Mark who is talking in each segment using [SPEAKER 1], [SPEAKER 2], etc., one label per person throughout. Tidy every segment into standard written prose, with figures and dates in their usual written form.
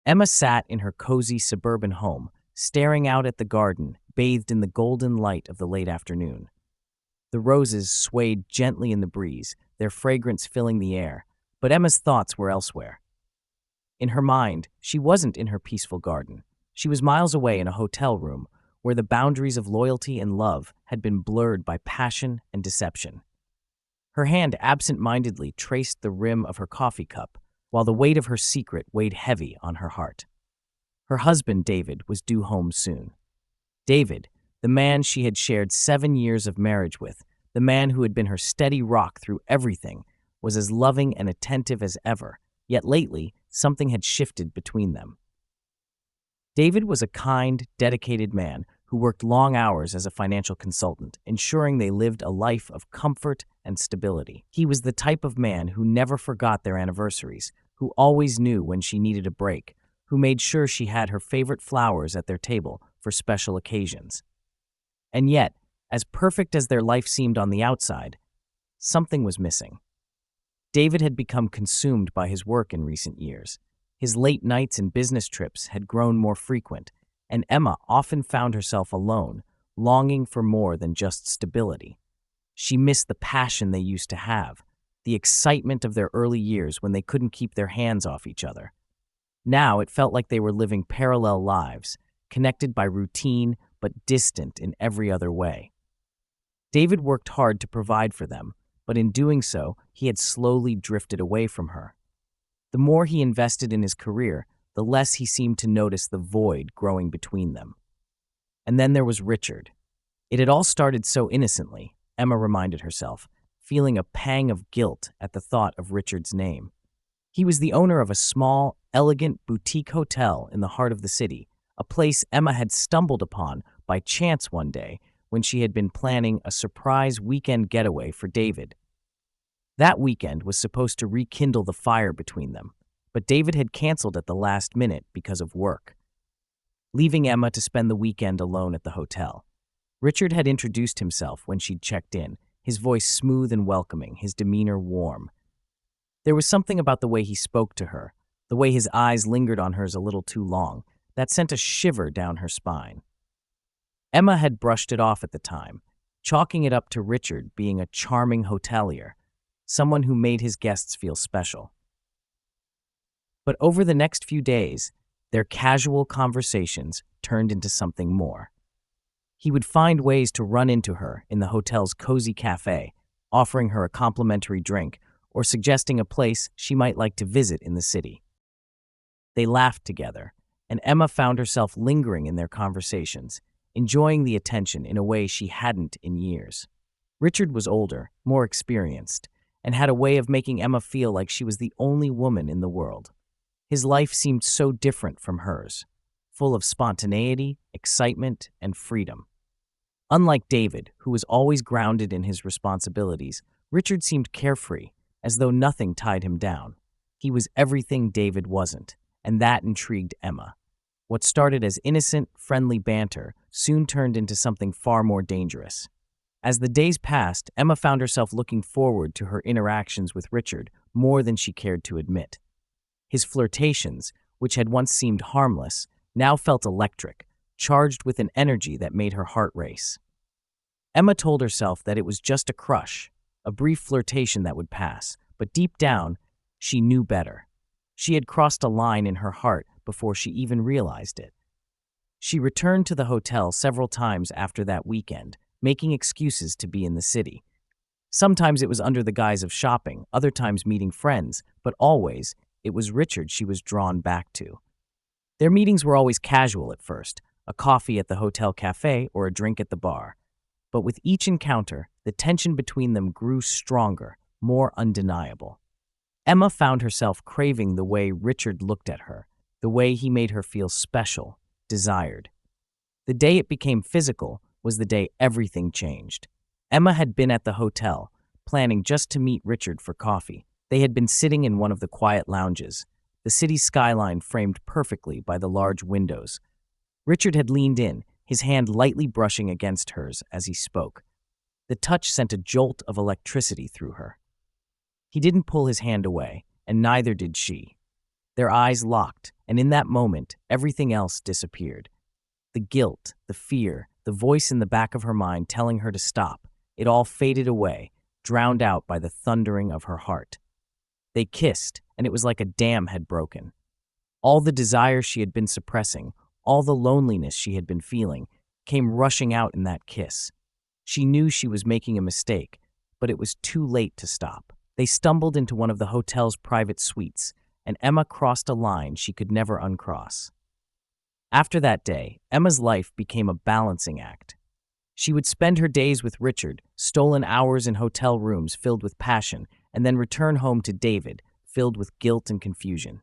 [SPEAKER 1] Emma sat in her cozy suburban home, staring out at the garden, bathed in the golden light of the late afternoon. The roses swayed gently in the breeze, their fragrance filling the air, but Emma's thoughts were elsewhere. In her mind, she wasn't in her peaceful garden. She was miles away in a hotel room, where the boundaries of loyalty and love had been blurred by passion and deception. Her hand absent-mindedly traced the rim of her coffee cup, while the weight of her secret weighed heavy on her heart. Her husband, David, was due home soon. David, the man she had shared 7 years of marriage with, the man who had been her steady rock through everything, was as loving and attentive as ever, yet lately, something had shifted between them. David was a kind, dedicated man who worked long hours as a financial consultant, ensuring they lived a life of comfort and stability. He was the type of man who never forgot their anniversaries, who always knew when she needed a break, who made sure she had her favorite flowers at their table for special occasions. And yet, as perfect as their life seemed on the outside, something was missing. David had become consumed by his work in recent years. His late nights and business trips had grown more frequent, and Emma often found herself alone, longing for more than just stability. She missed the passion they used to have, the excitement of their early years when they couldn't keep their hands off each other. Now it felt like they were living parallel lives, connected by routine but distant in every other way. David worked hard to provide for them, but in doing so, he had slowly drifted away from her. The more he invested in his career, the less he seemed to notice the void growing between them. And then there was Richard. It had all started so innocently, Emma reminded herself, feeling a pang of guilt at the thought of Richard's name. He was the owner of a small, elegant boutique hotel in the heart of the city, a place Emma had stumbled upon by chance one day when she had been planning a surprise weekend getaway for David. That weekend was supposed to rekindle the fire between them, but David had canceled at the last minute because of work, leaving Emma to spend the weekend alone at the hotel. Richard had introduced himself when she'd checked in, his voice smooth and welcoming, his demeanor warm. There was something about the way he spoke to her, the way his eyes lingered on hers a little too long, that sent a shiver down her spine. Emma had brushed it off at the time, chalking it up to Richard being a charming hotelier, someone who made his guests feel special. But over the next few days, their casual conversations turned into something more. He would find ways to run into her in the hotel's cozy cafe, offering her a complimentary drink or suggesting a place she might like to visit in the city. They laughed together, and Emma found herself lingering in their conversations, enjoying the attention in a way she hadn't in years. Richard was older, more experienced, and had a way of making Emma feel like she was the only woman in the world. His life seemed so different from hers, full of spontaneity, excitement, and freedom. Unlike David, who was always grounded in his responsibilities, Richard seemed carefree, as though nothing tied him down. He was everything David wasn't, and that intrigued Emma. What started as innocent, friendly banter soon turned into something far more dangerous. As the days passed, Emma found herself looking forward to her interactions with Richard more than she cared to admit. His flirtations, which had once seemed harmless, now felt electric, charged with an energy that made her heart race. Emma told herself that it was just a crush, a brief flirtation that would pass, but deep down, she knew better. She had crossed a line in her heart before she even realized it. She returned to the hotel several times after that weekend, making excuses to be in the city. Sometimes it was under the guise of shopping, other times meeting friends, but always it was Richard she was drawn back to. Their meetings were always casual at first, a coffee at the hotel cafe or a drink at the bar. But with each encounter, the tension between them grew stronger, more undeniable. Emma found herself craving the way Richard looked at her, the way he made her feel special, desired. The day it became physical was the day everything changed. Emma had been at the hotel, planning just to meet Richard for coffee. They had been sitting in one of the quiet lounges, the city skyline framed perfectly by the large windows. Richard had leaned in, his hand lightly brushing against hers as he spoke. The touch sent a jolt of electricity through her. He didn't pull his hand away, and neither did she. Their eyes locked, and in that moment, everything else disappeared. The guilt, the fear, the voice in the back of her mind telling her to stop, it all faded away, drowned out by the thundering of her heart. They kissed, and it was like a dam had broken. All the desire she had been suppressing, all the loneliness she had been feeling, came rushing out in that kiss. She knew she was making a mistake, but it was too late to stop. They stumbled into one of the hotel's private suites, and Emma crossed a line she could never uncross. After that day, Emma's life became a balancing act. She would spend her days with Richard, stolen hours in hotel rooms filled with passion, and then return home to David, filled with guilt and confusion.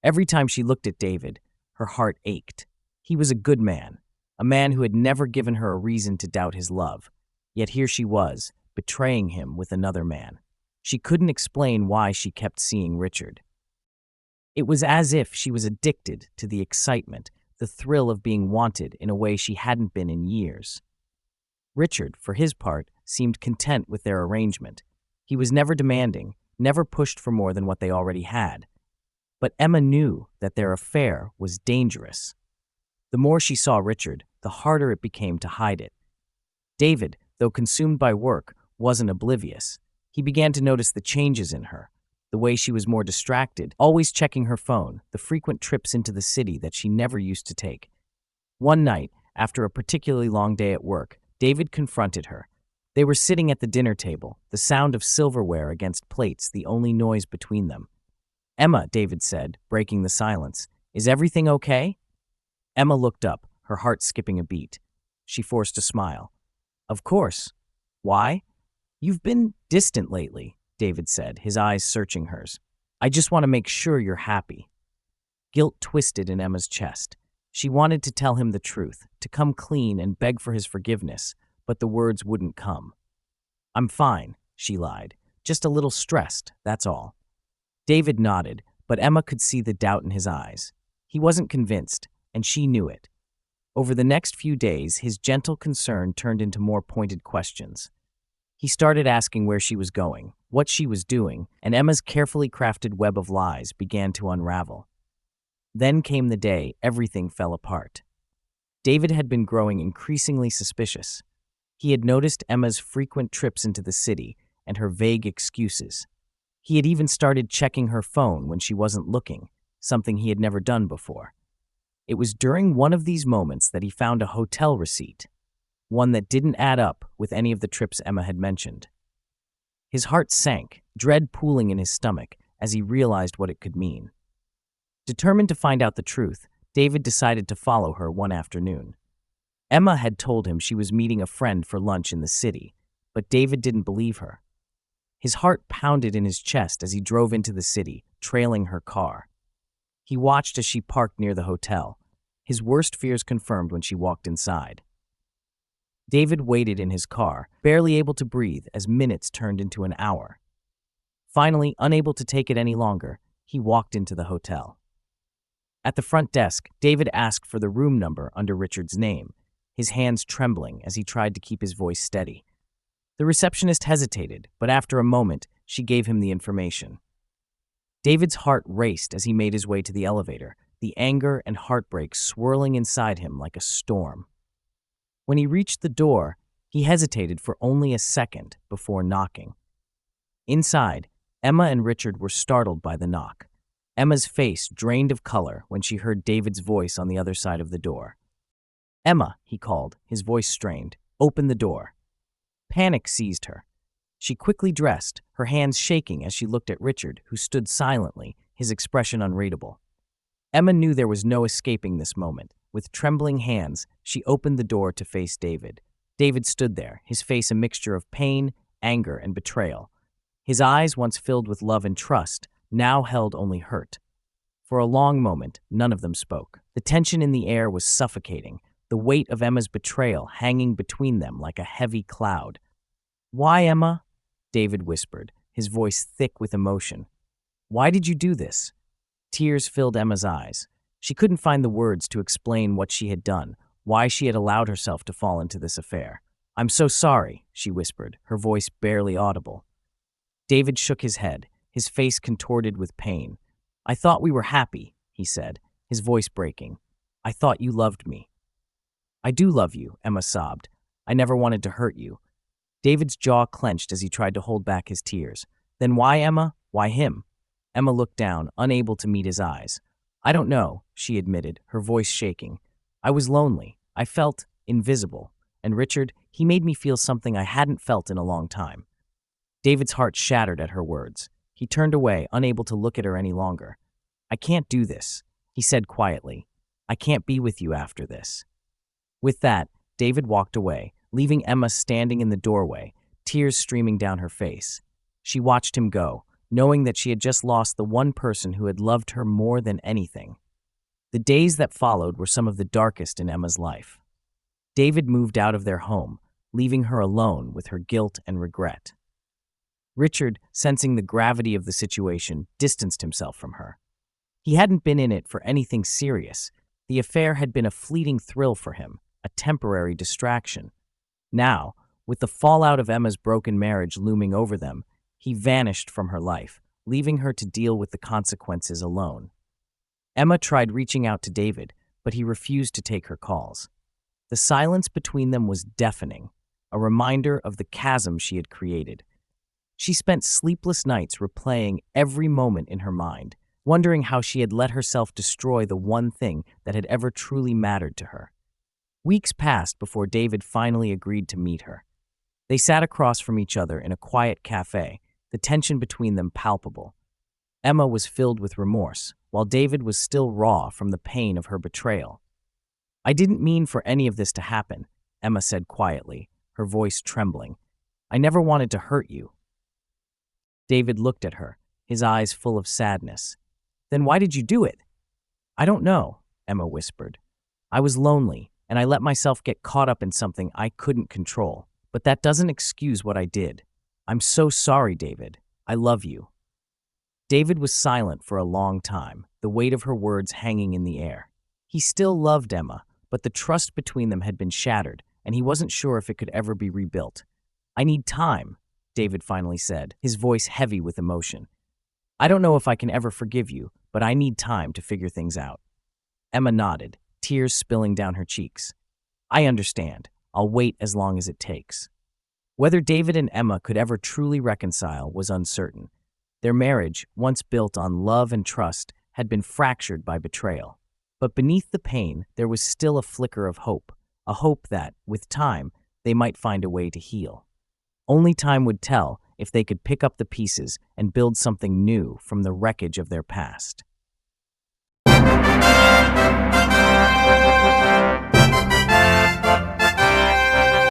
[SPEAKER 1] Every time she looked at David, her heart ached. He was a good man, a man who had never given her a reason to doubt his love. Yet here she was, betraying him with another man. She couldn't explain why she kept seeing Richard. It was as if she was addicted to the excitement, the thrill of being wanted in a way she hadn't been in years. Richard, for his part, seemed content with their arrangement. He was never demanding, never pushed for more than what they already had. But Emma knew that their affair was dangerous. The more she saw Richard, the harder it became to hide it. David, though consumed by work, wasn't oblivious. He began to notice the changes in her, the way she was more distracted, always checking her phone, the frequent trips into the city that she never used to take. One night, after a particularly long day at work, David confronted her. They were sitting at the dinner table, the sound of silverware against plates the only noise between them. "Emma," David said, breaking the silence, "is everything okay?" Emma looked up, her heart skipping a beat. She forced a smile. "Of course. Why?" "You've been distant lately," David said, his eyes searching hers. "I just want to make sure you're happy." Guilt twisted in Emma's chest. She wanted to tell him the truth, to come clean and beg for his forgiveness, but the words wouldn't come. "I'm fine," she lied. "Just a little stressed, that's all." David nodded, but Emma could see the doubt in his eyes. He wasn't convinced, and she knew it. Over the next few days, his gentle concern turned into more pointed questions. He started asking where she was going, what she was doing, and Emma's carefully crafted web of lies began to unravel. Then came the day everything fell apart. David had been growing increasingly suspicious. He had noticed Emma's frequent trips into the city and her vague excuses. He had even started checking her phone when she wasn't looking, something he had never done before. It was during one of these moments that he found a hotel receipt, one that didn't add up with any of the trips Emma had mentioned. His heart sank, dread pooling in his stomach, as he realized what it could mean. Determined to find out the truth, David decided to follow her one afternoon. Emma had told him she was meeting a friend for lunch in the city, but David didn't believe her. His heart pounded in his chest as he drove into the city, trailing her car. He watched as she parked near the hotel, his worst fears confirmed when she walked inside. David waited in his car, barely able to breathe as minutes turned into an hour. Finally, unable to take it any longer, he walked into the hotel. At the front desk, David asked for the room number under Richard's name, his hands trembling as he tried to keep his voice steady. The receptionist hesitated, but after a moment, she gave him the information. David's heart raced as he made his way to the elevator, the anger and heartbreak swirling inside him like a storm. When he reached the door, he hesitated for only a second before knocking. Inside, Emma and Richard were startled by the knock. Emma's face drained of color when she heard David's voice on the other side of the door. "Emma," he called, his voice strained, "open the door." Panic seized her. She quickly dressed, her hands shaking as she looked at Richard, who stood silently, his expression unreadable. Emma knew there was no escaping this moment. With trembling hands, she opened the door to face David. David stood there, his face a mixture of pain, anger, and betrayal. His eyes, once filled with love and trust, now held only hurt. For a long moment, none of them spoke. The tension in the air was suffocating, the weight of Emma's betrayal hanging between them like a heavy cloud. "Why, Emma?" David whispered, his voice thick with emotion. "Why did you do this?" Tears filled Emma's eyes. She couldn't find the words to explain what she had done, why she had allowed herself to fall into this affair. "I'm so sorry," she whispered, her voice barely audible. David shook his head, his face contorted with pain. "I thought we were happy," he said. his voice breaking. "I thought you loved me." "I do love you," Emma sobbed. "I never wanted to hurt you." David's jaw clenched as he tried to hold back his tears. "Then why, Emma? Why him?" Emma looked down, unable to meet his eyes. "I don't know," she admitted, her voice shaking. "I was lonely. I felt invisible. And Richard, he made me feel something I hadn't felt in a long time." David's heart shattered at her words. He turned away, unable to look at her any longer. "I can't do this," he said quietly. "I can't be with you after this." With that, David walked away, leaving Emma standing in the doorway, tears streaming down her face. She watched him go, knowing that she had just lost the one person who had loved her more than anything. The days that followed were some of the darkest in Emma's life. David moved out of their home, leaving her alone with her guilt and regret. Richard, sensing the gravity of the situation, distanced himself from her. He hadn't been in it for anything serious. The affair had been a fleeting thrill for him, a temporary distraction. Now, with the fallout of Emma's broken marriage looming over them, he vanished from her life, leaving her to deal with the consequences alone. Emma tried reaching out to David, but he refused to take her calls. The silence between them was deafening, a reminder of the chasm she had created. She spent sleepless nights replaying every moment in her mind, wondering how she had let herself destroy the one thing that had ever truly mattered to her. Weeks passed before David finally agreed to meet her. They sat across from each other in a quiet cafe, the tension between them palpable. Emma was filled with remorse, while David was still raw from the pain of her betrayal. "I didn't mean for any of this to happen," Emma said quietly, her voice trembling. "I never wanted to hurt you." David looked at her, his eyes full of sadness. "Then why did you do it?" "I don't know," Emma whispered. "I was lonely, and I let myself get caught up in something I couldn't control. But that doesn't excuse what I did. I'm so sorry, David. I love you." David was silent for a long time, the weight of her words hanging in the air. He still loved Emma, but the trust between them had been shattered, and he wasn't sure if it could ever be rebuilt. "I need time," David finally said, his voice heavy with emotion. "I don't know if I can ever forgive you, but I need time to figure things out." Emma nodded, tears spilling down her cheeks. "I understand. I'll wait as long as it takes." Whether David and Emma could ever truly reconcile was uncertain. Their marriage, once built on love and trust, had been fractured by betrayal. But beneath the pain, there was still a flicker of hope, a hope that, with time, they might find a way to heal. Only time would tell if they could pick up the pieces and build something new from the wreckage of their past.